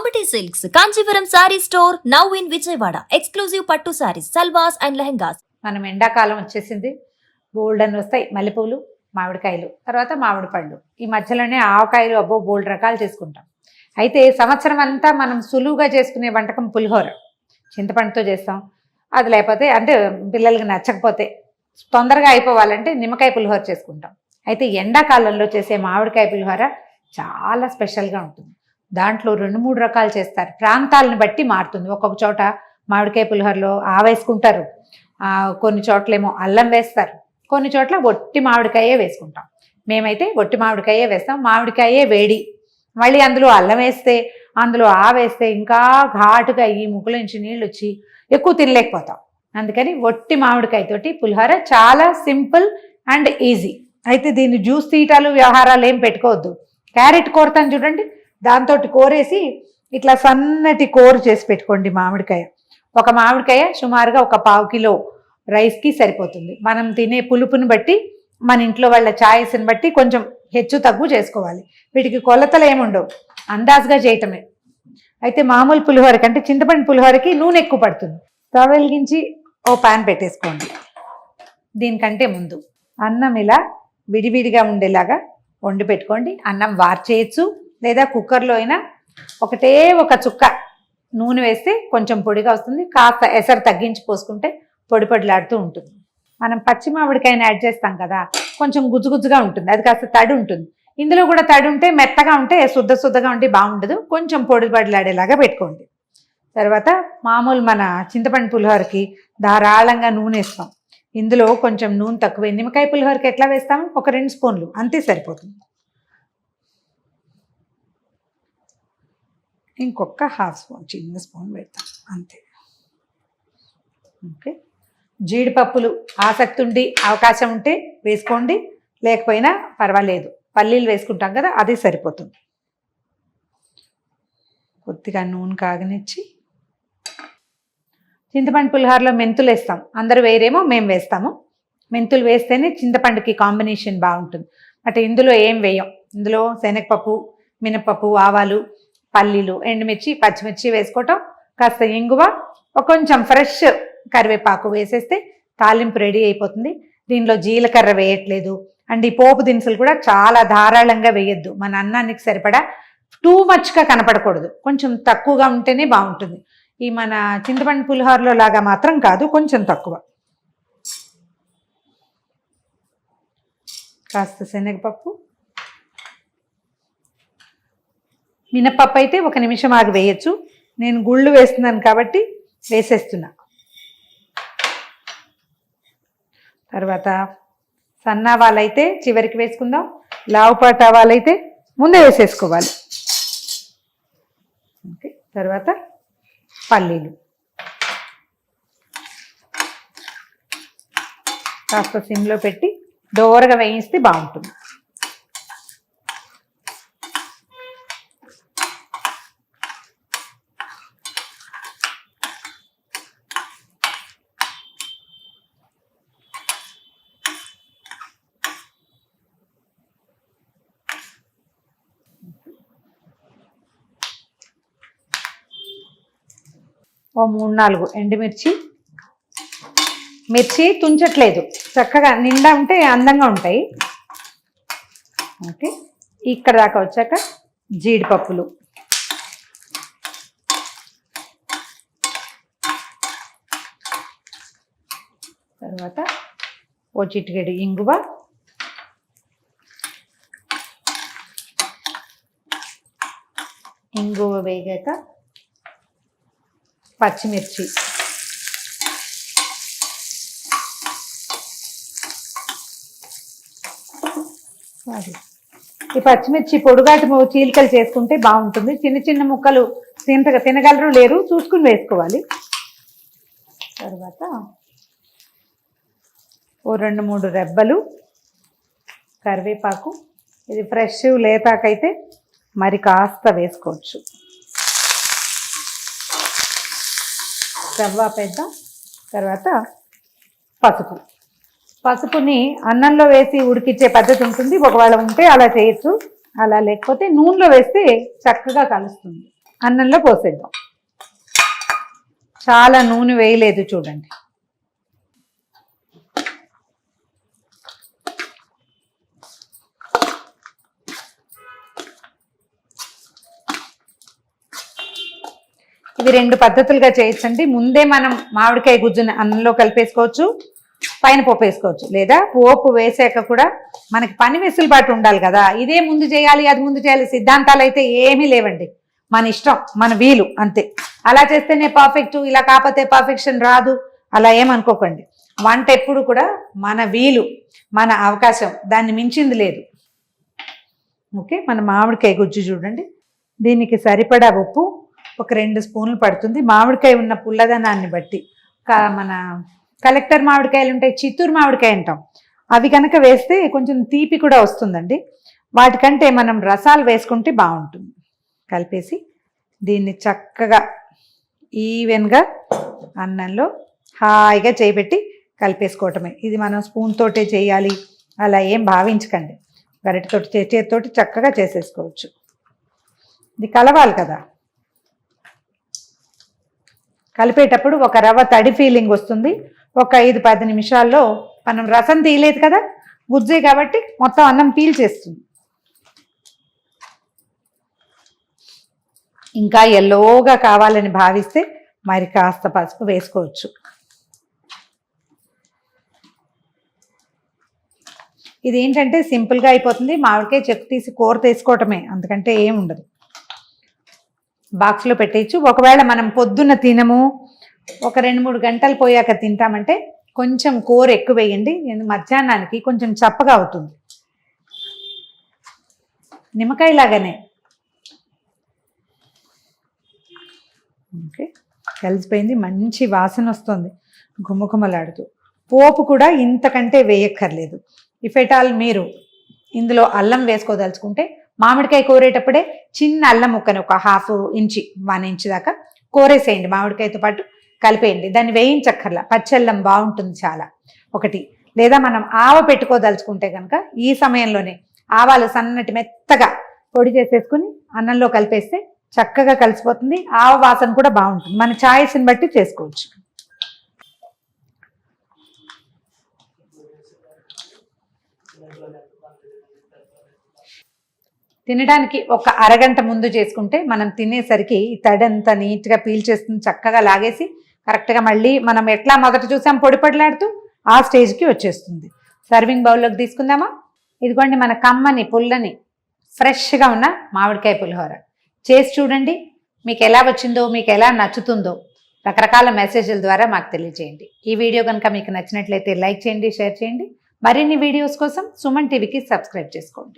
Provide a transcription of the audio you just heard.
Amity Silks, Kanchipuram Saree Store, now in Vijayawada. Exclusive Pattu Sarees, Salwas and Lehengas. మనం ఎండాకాలం వచ్చేసింది. బోల్డ్ అని వస్తాయి మల్లెపూలు, మామిడికాయలు, తర్వాత మామిడి పళ్ళు. ఈ మధ్యలోనే ఆవకాయలు అబ్బో బోల్డ్ రకాలు చేసుకుంటాం. అయితే సంవత్సరం అంతా మనం సులువుగా చేసుకునే వంటకం పులిహోర. చింతపండుతో చేస్తాం. అది లేకపోతే అంటే పిల్లలకి నచ్చకపోతే తొందరగా అయిపోవాలంటే నిమ్మకాయ పులిహోర చేసుకుంటాం. అయితే ఎండాకాలంలో చేసే మామిడికాయ పులిహోర చాలా స్పెషల్గా ఉంటుంది. దాంట్లో 2-3 రకాలు చేస్తారు. ప్రాంతాలను బట్టి మారుతుంది. ఒక్కొక్క చోట మామిడికాయ పులిహోరలో ఆవేసుకుంటారు, కొన్ని చోట్లేమో అల్లం వేస్తారు, కొన్ని చోట్ల ఒట్టి మామిడికాయే వేసుకుంటాం. మేమైతే ఒట్టి మామిడికాయే వేస్తాం. మామిడికాయే వేడి, మళ్ళీ అందులో అల్లం వేస్తే అందులో ఆవేస్తే ఇంకా ఘాటుగా ఈ ముక్కుల నుంచి నీళ్ళు వచ్చి ఎక్కువ తినలేకపోతాం. అందుకని ఒట్టి మామిడికాయతోటి పులిహోర చాలా సింపుల్ అండ్ ఈజీ. అయితే దీన్ని జ్యూస్ తీయటాలు వ్యవహారాలు ఏం పెట్టుకోవద్దు. క్యారెట్ కోరతాను చూడండి, దాంతో కోరేసి ఇట్లా సన్నటి కూర చేసి పెట్టుకోండి. మామిడికాయ, ఒక మామిడికాయ సుమారుగా ఒక 1/4 కిలో రైస్కి సరిపోతుంది. మనం తినే పులుపుని బట్టి, మన ఇంట్లో వాళ్ళ ఛాయిస్ని బట్టి కొంచెం హెచ్చు తగ్గు చేసుకోవాలి. వీటికి కొలతలు ఏముండవు, అందాజుగా చేయటమే. అయితే మామూలు పులిహోర కంటే చింతపండు పులిహోరకి నూనె ఎక్కువ పడుతుంది. స్టవ్ వెలిగించి ఓ పాన్ పెట్టేసుకోండి. దీనికంటే ముందు అన్నం ఇలా విడివిడిగా ఉండేలాగా వండి పెట్టుకోండి. అన్నం వార్చేయచ్చు, లేదా కుక్కర్లో అయినా ఒకటే ఒక చుక్క నూనె వేస్తే కొంచెం పొడిగా వస్తుంది. కాస్త ఎసరు తగ్గించి పోసుకుంటే పొడి పొడిలాడుతూ ఉంటుంది. మనం పచ్చి మామిడికాయని యాడ్ చేస్తాం కదా, కొంచెం గుజ్జుగుజ్జుగా ఉంటుంది, అది కాస్త తడి ఉంటుంది. ఇందులో కూడా తడి ఉంటే మెత్తగా ఉంటే శుద్ధగా ఉంటే బాగుండదు. కొంచెం పొడి పొడిలాడేలాగా పెట్టుకోండి. తర్వాత మామూలు మన చింతపండు పులిహోరకి ధారాళంగా నూనె వేస్తాం. ఇందులో కొంచెం నూనె తక్కువ. నిమ్మకాయ పులిహోరకి ఎట్లా వేస్తాము, ఒక 2 స్పూన్లు అంతే సరిపోతుంది. ఇంకొక 1/2 స్పూన్, చిన్న స్పూన్ పెడతాం అంతే. ఓకే, జీడిపప్పులు ఆసక్తి ఉండి అవకాశం ఉంటే వేసుకోండి, లేకపోయినా పర్వాలేదు. పల్లీలు వేసుకుంటాం కదా, అది సరిపోతుంది. కొద్దిగా నూనె కాగనిచ్చి చింతపండు పులిహోరలో మెంతులు వేస్తాం. అందరూ వేరేమో, మేము వేస్తాము. మెంతులు వేస్తేనే చింతపండుకి కాంబినేషన్ బాగుంటుంది. బట్ ఇందులో ఏం వేయం. ఇందులో శనగపప్పు, మినపప్పు, ఆవాలు, పల్లీలు, ఎండుమిర్చి, పచ్చిమిర్చి వేసుకోవటం, కాస్త ఇంగువ, కొంచెం ఫ్రెష్ కరివేపాకు వేసేస్తే తాలింపు రెడీ అయిపోతుంది. దీనిలో జీలకర్ర వేయట్లేదు. అండ్ ఈ పోపు దినుసులు కూడా చాలా ధారాళంగా వేయొద్దు. మన అన్నానికి సరిపడా టూ మచ్గా కనపడకూడదు, కొంచెం తక్కువగా ఉంటేనే బాగుంటుంది. ఈ మన చింతపండు పులిహోరలో లాగా మాత్రం కాదు, కొంచెం తక్కువ. కాస్త శనగపప్పు, మినపప్పు అయితే 1 నిమిషం ఆగి వేయచ్చు. నేను గుళ్ళు వేస్తున్నాను కాబట్టి వేసేస్తున్నా. తర్వాత సన్నావాలైతే చివరికి వేసుకుందాం, లావుపాటు ఆవాలైతే ముందే వేసేసుకోవాలి. ఓకే, తర్వాత పల్లీలు కాస్త సిమ్లో పెట్టి దోరగా వేయిస్తే బాగుంటుంది. ఓ 3-4 ఎండుమిర్చి. మిర్చి తుంచట్లేదు, చక్కగా నిండా ఉంటే అందంగా ఉంటాయి. ఓకే, ఇక్కడ దాకా వచ్చాక జీడిపప్పులు, తర్వాత ఓ చిటికెడు ఇంగువ, ఇంగువ వేగాక పచ్చిమిర్చి, ఈ పచ్చిమిర్చి పొడుగాటి చీలికలు చేసుకుంటే బాగుంటుంది. చిన్న చిన్న ముక్కలు తినగలరు లేరు చూసుకుని వేసుకోవాలి. తర్వాత ఓ 2-3 రెబ్బలు కరివేపాకు. ఇది ఫ్రెష్ లేతాకైతే మరి కాస్త వేసుకోవచ్చు. రవ్వ పెద్ద. తర్వాత పసుపుని అన్నంలో వేసి ఉడికించే పద్ధతి ఉంటుంది. ఒకవేళ ఉంటే అలా చేయొచ్చు, అలా లేకపోతే నూనెలో వేస్తే చక్కగా కలుస్తుంది. అన్నంలో పోసేద్దాం. చాలా నూనె వేయలేదు చూడండి. ఇవి 2 పద్ధతులుగా చేయొచ్చండి. ముందే మనం మామిడికాయ గుజ్జుని అన్నంలో కలిపేసుకోవచ్చు, పైన పోపు వేసుకోవచ్చు. లేదా పోపు వేసాక కూడా మనకి పని వెసులుబాటు ఉండాలి కదా, ఇదే ముందు చేయాలి అది ముందు చేయాలి సిద్ధాంతాలు అయితే ఏమీ లేవండి. మన ఇష్టం, మన వీలు అంతే. అలా చేస్తేనే పర్ఫెక్ట్, ఇలా కాకపోతే పర్ఫెక్షన్ రాదు అలా ఏమనుకోకండి. వంట ఎప్పుడు కూడా మన వీలు, మన అవకాశం, దాన్ని మించింది లేదు. ఓకే, మన మామిడికాయ గుజ్జు చూడండి. దీనికి సరిపడా ఉప్పు ఒక 2 స్పూన్లు పడుతుంది. మామిడికాయ ఉన్న పుల్లదనాన్ని బట్టి మన కలెక్టర్ మామిడికాయలు ఉంటాయి, చిత్తూరు మామిడికాయ అంటాం, అవి కనుక వేస్తే కొంచెం తీపి కూడా వస్తుందండి. వాటికంటే మనం రసాలు వేసుకుంటే బాగుంటుంది. కలిపేసి దీన్ని చక్కగా ఈవెన్గా అన్నంలో హాయిగా చేయబెట్టి కలిపేసుకోవటమే. ఇది మనం స్పూన్ తోటే చేయాలి అలా ఏం భావించకండి. గరిటెతోటి చేతితోటి చక్కగా చేసేసుకోవచ్చు. ఇది కలవాలి కదా, కలిపేటప్పుడు ఒక రవ్వ తడి ఫీలింగ్ వస్తుంది. ఒక 5-10 నిమిషాల్లో మనం రసం తీయలేదు కదా, గుజ్జే కాబట్టి మొత్తం అన్నం పీల్చేస్తుంది. ఇంకా ఎల్లోగా కావాలని భావిస్తే మరి కాస్త పసుపు వేసుకోవచ్చు. ఇది ఏంటంటే సింపుల్గా అయిపోతుంది. మామిడికాయ చెక్కు తీసి కూర తీసుకోవటమే, అందుకంటే ఏం ఉండదు. బాక్స్లో పెట్టేయచ్చు. ఒకవేళ మనం పొద్దున్న తినము, ఒక 2-3 గంటలు పోయాక తింటామంటే కొంచెం కూర ఎక్కువ వేయండి. మధ్యాహ్నానికి కొంచెం చప్పగా అవుతుంది. నిమ్మకాయ లాగానే. ఓకే, కలిసిపోయింది. మంచి వాసన వస్తుంది గుమ్మగుమ్మలాడుతూ. పోపు కూడా ఇంతకంటే వేయక్కర్లేదు. ఇఫ్ ఎట్ ఆల్ మీరు ఇందులో అల్లం వేసుకోదలుచుకుంటే మామిడికాయ కోరేటప్పుడే చిన్న అల్లం ముక్కని ఒక 1/2 ఇంచి 1 ఇంచ్ దాకా కోరేసేయండి. మామిడికాయతో పాటు కలిపేయండి. దాన్ని వేయించక్కర్లా, పచ్చల్లం బాగుంటుంది చాలా. ఒకటి, లేదా మనం ఆవ పెట్టుకోదలుచుకుంటే కనుక ఈ సమయంలోనే ఆవాలు సన్నటి మెత్తగా పొడి చేసేసుకుని అన్నంలో కలిపేస్తే చక్కగా కలిసిపోతుంది. ఆవ వాసన కూడా బాగుంటుంది. మన ఛాయిస్ని బట్టి చేసుకోవచ్చు. తినడానికి ఒక అరగంట ముందు చేసుకుంటే మనం తినేసరికి ఈ తడంతా నీట్గా పీల్చేస్తుంది, చక్కగా లాగేసి కరెక్ట్గా మళ్ళీ మనం ఎట్లా మొదట చూసాం పొడిపొడిలాడుతూ ఆ స్టేజ్కి వచ్చేస్తుంది. సర్వింగ్ బౌల్లోకి తీసుకుందామా? ఇదిగోండి మన కమ్మని పుల్లని ఫ్రెష్గా ఉన్న మామిడికాయ పులిహోర. చేసి చూడండి, మీకు ఎలా వచ్చిందో, మీకు ఎలా నచ్చుతుందో రకరకాల మెసేజ్ల ద్వారా మాకు తెలియజేయండి. ఈ వీడియో కనుక మీకు నచ్చినట్లయితే లైక్ చేయండి, షేర్ చేయండి. మరిన్ని వీడియోస్ కోసం సుమన్ టీవీకి సబ్స్క్రైబ్ చేసుకోండి.